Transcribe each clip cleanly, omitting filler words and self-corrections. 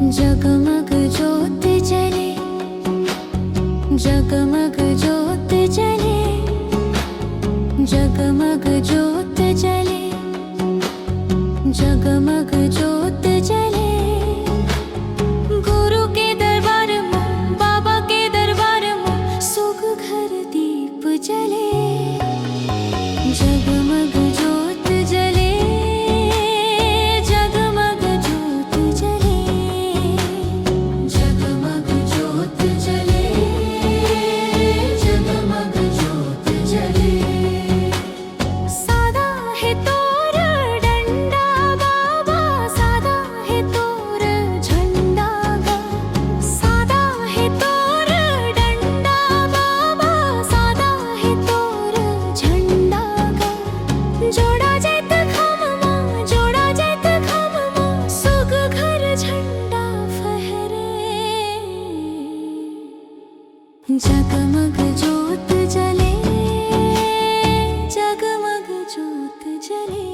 जगमग ज्योत जले, जगमग ज्योत जले, जगमग ज्योत जले, जगमग ज्योत जले। गुरु के दरबार में, बाबा के दरबार में सुख घर दीप जले। जगमग ज्योत जले, जगमग ज्योत जले, जगमग ज्योत जले, जगमग ज्योत जले। सादा है तोर डंडा बाबा, सादा है तोर झंडा गा। सादा है तोर डंडा बाबा, सादा है तोर झंडा गा। जोड़ा जैत खम्मा, जोड़ा जैत खम्मा, सुग घर झंडा फहरे। जगमग ज्योत जले, जगमग ज्योत जले।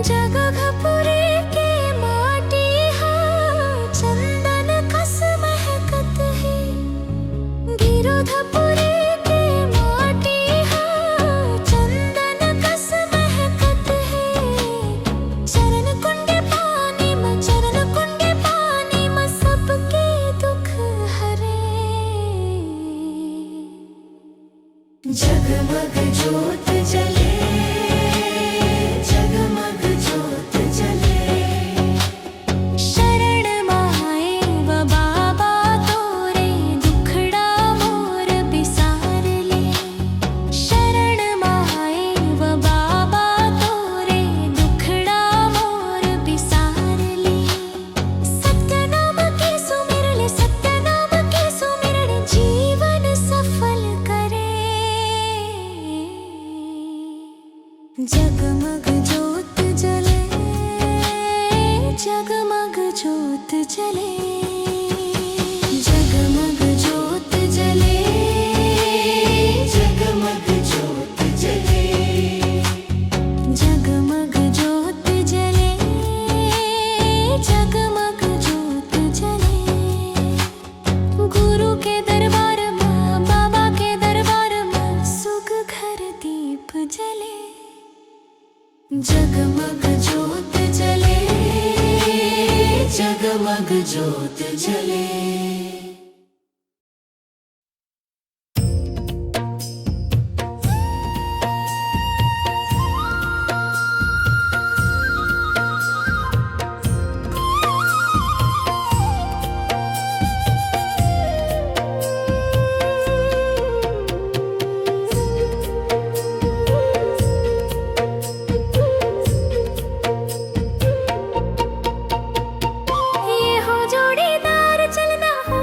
जगघपुरी के माटी हा, चंदन कस महकत है। गिरोधपुरी के माटी हा, चंदन कस महकत है। चरण कुंडे पानी में, चरण कुंडे पानी में सबके दुख हरे। जगमग ज्योत जले, जगमग ज्योत जले। शरण माए व बाबा तोरे, दुखड़ा मोर बिसार ले। शरण माए व बाबा तोरे, दुखड़ा मोर बिसार ले। सत्य नाम के सुमिर ले, सत्य नाम के सुमिर ले, जीवन सफल करे। जगमग ज्योत जले, जगमग ज्योत जले, जगमग ज्योत जले, जगमग ज्योत जले, जगमग ज्योत जले, जगमग ज्योत जले। गुरु के दरबार में, बाबा के दरबार में सुख घर दीप जले। जगमग ज्योत जले, जगमग ज्योत जले। ये हो जोड़ीदार चलना हो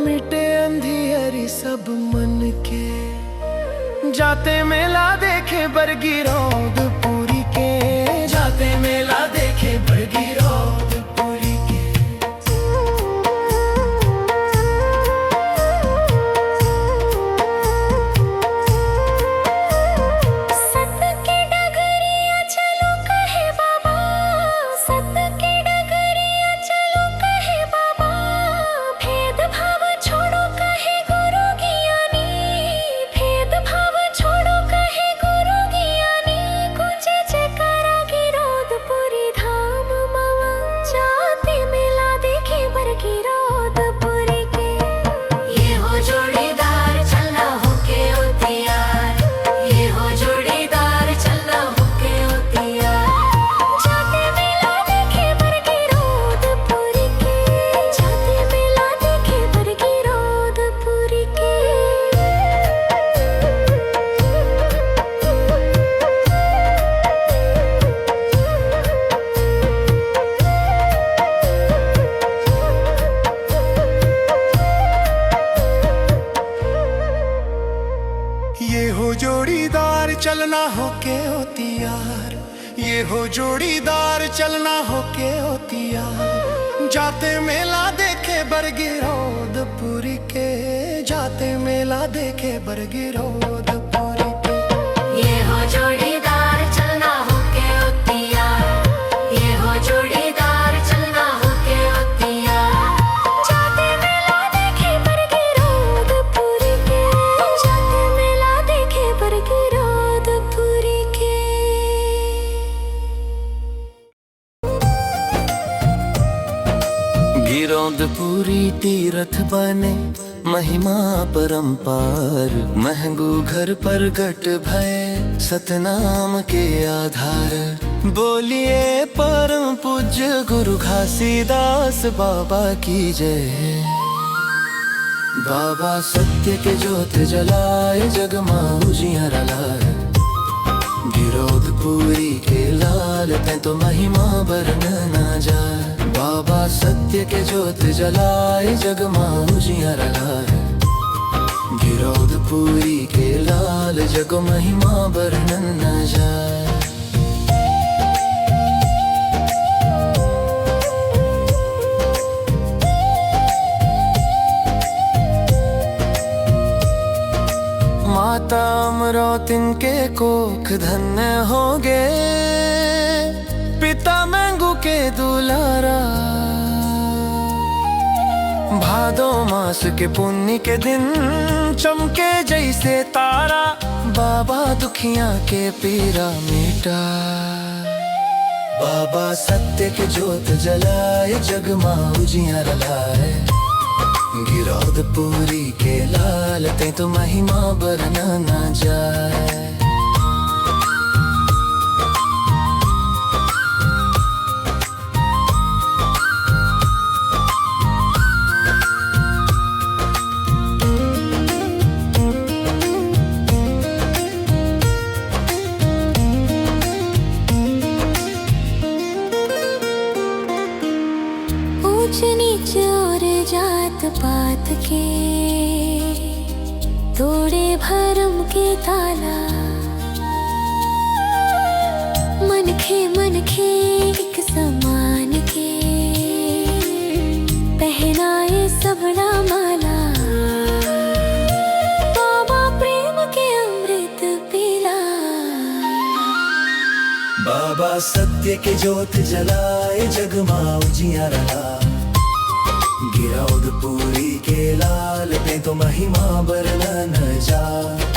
मिटे अंधियरी सब मन के, जाते मेला देखे बरगी रौद पूरी के, जाते मेला देखे बरगी रौद पूरी के। सत के डगरिया चलो कहे बाबा, सत के डगरिया चलो कहे बाबा, भेदभाव छोड़ो कहे गुरु ज्ञानी, भेदभाव छोड़ो कहे गुरु ज्ञानी। गुंजे जयकारा गिरौदपुरी धाम मावा, जाते मेला देखे बरगी रौदपुरी के। ये हो जोड़ीदार चलना होके होतियार, ये हो जोड़ीदार चलना होके होतियार। जाते मेला देखे बरगी रौदपुरी के, जाते मेला देखे बरगी रौदपुरी के। ये हो जोड़ीदार चलना होके होती यार, ये हो जोड़ीदार चलना होके होती यार। जाते मेला देखे बरगी रौदपुरी के, जाते मेला देखे बरगी रौदपुरी के। ये हो जोड़ीदार चलना होके होतियार, ये हो जोड़ीदार चलना होके होतियार। जाते मेला देखे बरगी रौदपुरी के, जाते मेला देखे बरगी रौदपुरी के। गिरौदपुरी तीर्थ बने महिमा परंपार, महंगू घर प्रगट भय सतनाम के आधार। बोलिए परम पूज्य गुरु घासीदास बाबा की जय। बाबा सत्य के ज्योत जलाए, जगमाऊ उजियारा लाए। गिरौदपुरी के लाल तै तो महिमा बरन ना जाए। बाबा सत्य के ज्योत जलाए, जगमाऊ उजियारा लाए। गिरौदपुरी के लाल जग महिमा बरन ना जाए। माता अमरौतिन के कोख धन्य होगे, पिता मैंगू के दुलारा। भादो मास के पुण्य के दिन चमके जैसे तारा, बाबा दुखिया के पीरा मिटा। बाबा सत्य के ज्योत जलाए, जगमाऊ उजियारा लाए। गिरौदपुरी के लाल तै तो महिमा बरना ना जाए। ऊंच नीच और जात पात के, तोड़े भरम के ताला। मन खे एक समान के, पहनाए सबड़ा माला। बाबा प्रेम के अमृत पिला। बाबा सत्य के ज्योत जलाए, जगमाऊ उजियारा लाए। गिरौदपुरी के लाल तै तो महिमा बरना न जाए।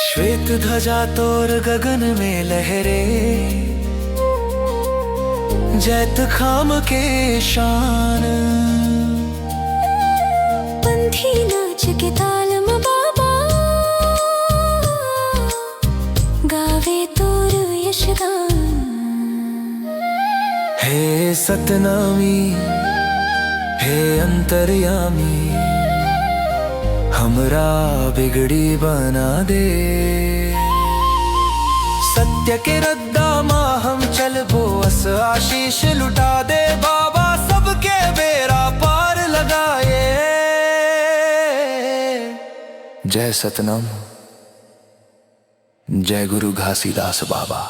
श्वेत ध्वजा तोर गगन में लहरे, जैत खाम के शान। पंथी नाच के ताल में बाबा, गावे तोर यशगान। हे सतनामी हे अंतर्यामी, हमरा बिगड़ी बना दे। सत्य के रद्दा माँ हम चल बो अस आशीष लुटा दे बाबा सबके बेरा पार लगाए। जय सतनाम, जय गुरु घासीदास बाबा।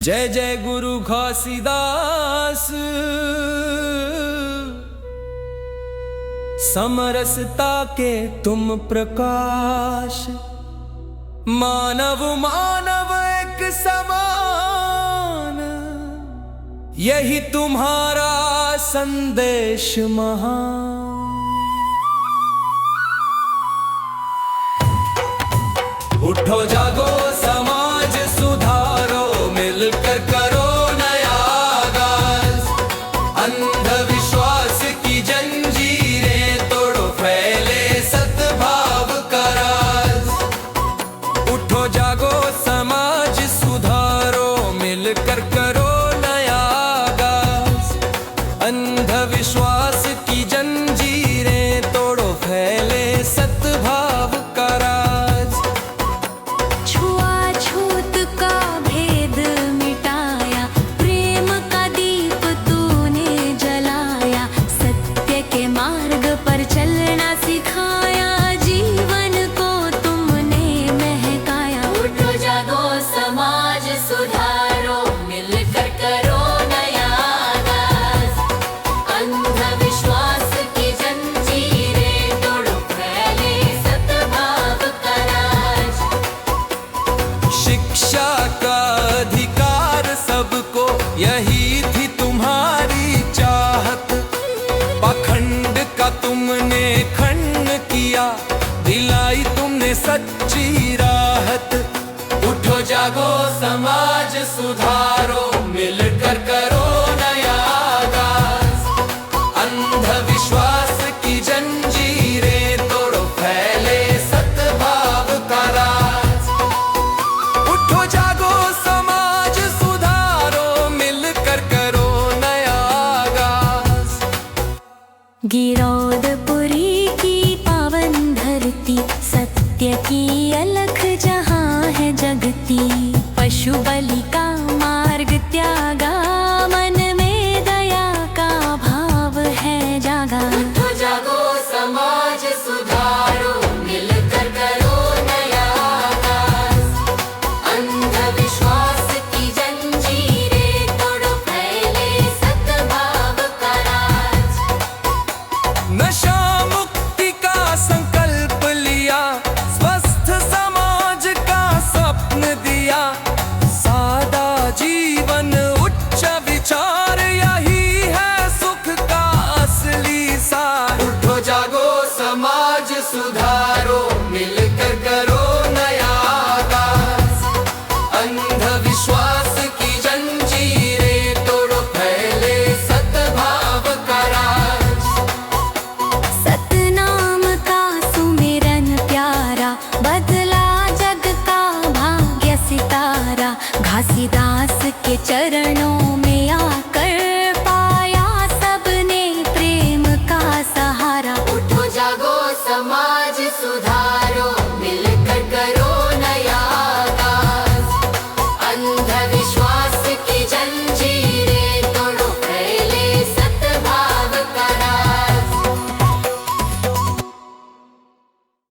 जय जय गुरु घासीदास, समरसता के तुम प्रकाश। मानव मानव एक समान, यही तुम्हारा संदेश महान। उठो जागो समाज सुधारो, मिलकर करो नया आगाज। अंधविश्वास की जंजीरें तोड़ो, फैले सद्भाव का राज। उठो जागो समाज सुधारो, मिलकर करो